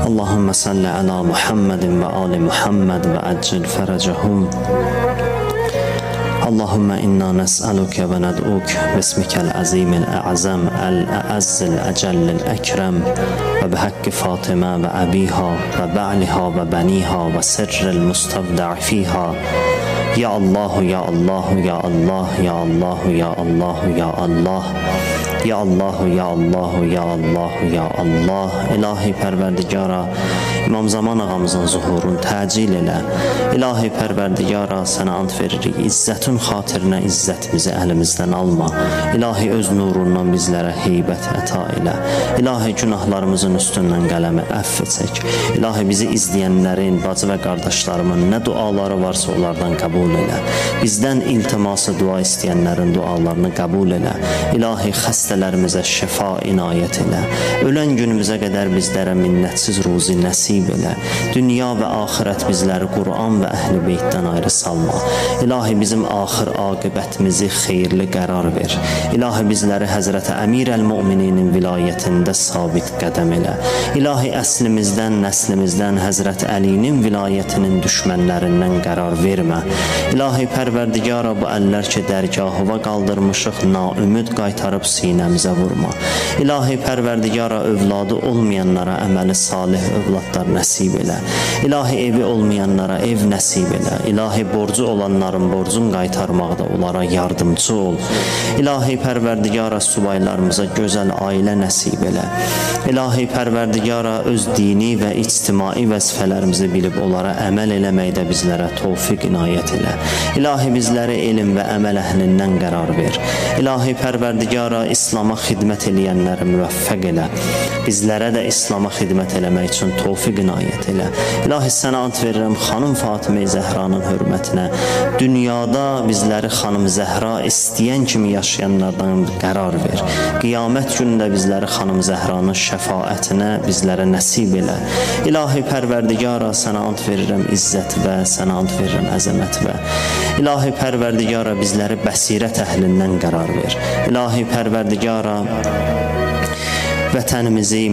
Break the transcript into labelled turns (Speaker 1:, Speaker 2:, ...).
Speaker 1: اللهم صل على محمد وآل محمد وعجل فرجهم. اللهم إنا نسألك وندعوك باسمك العظيم الأعظم الأعز الأجل الأكرم وبحق فاطمة وأبيها وبعلها وبنيها وسر المستودع فيها. يا الله يا الله يا الله يا الله يا الله يا الله Ya Allah, Ya Allah, Ya Allah, Ya Allah. İlahi Pərverdigara, İmam Zaman ağamızın zuhurunu təcil elə. İlahi Pərverdigara, sənə ant veririk. İzzətin xatirinə izzətimizi əlimizdən alma. İlahi öz nurundan bizlərə heybət əta elə. İlahi günahlarımızın üstündən qələmi əff çək. İlahi bizi izləyənlərin, bacı və qardaşlarımın nə duaları varsa onlardan qəbul elə. Bizdən iltiması dua istəyənlərin dualarını qəbul elə. İlahi xəstələrimizə şəfa inayət elə. Ölən günümüzə qədər bizlərə minnətsiz ruzi nəsib elə. Dünya və axirət bizləri Quran və Əhl-i Beytdən ayrı salma. İlahi bizim axır aqibətimizi xeyirli qərar ver. İlahi bizləri Həzrəti Əmir əl-Mu'mininin vilayətində sabit qədəm elə. İlahi əslimizdən, nəslimizdən Həzrəti Əlinin vilayətinin düşmənlərindən qərar vermə. İlahi Pərverdigara, bu əllər ki dərgahıva qaldırmışıq, naümid qaytarıb sinəmizə vurma. İlahi Pərverdigara, övladı olmayanlara əməli salih övladlar nəsib elə. İlahi evi olmayanlara ev nəsib elə. İlahi borcu olanların borcun qaytarmaqda onlara yardımcı ol. İlahi Pərverdigara, subaylarımıza gözəl ailə nəsib elə. İlahi Pərverdigara, öz dini və ictimai vəzifələrimizi bilib onlara əməl eləməkdə bizlərə tövfiq inayət elə. İlahi bizləri elm və əməl əhlindən qərar ver. İlahi Pərverdigara, İslama xidmət eləyənləri müvəffəq elə. Bizlərə də İslama xidmət eləmək üçün tövfiq inayət elə. İlahi sənə ant verirəm xanım Fatimə Zəhranın hörmətinə. Dünyada bizləri xanım Zəhra istəyən kimi yaşayanlardan qərar ver. Qiyamət günündə bizləri xanım Zəhranın şəfaətinə bizlərə nəsib elə. İlahi Pərverdigara, sənə ant verirəm izzət və sənə ant verirəm əzəmət və. İlahi Pərverdigara, bizləri bəsirət əhlindən qərar ver. İlahi Pərverdigara, vətənimizi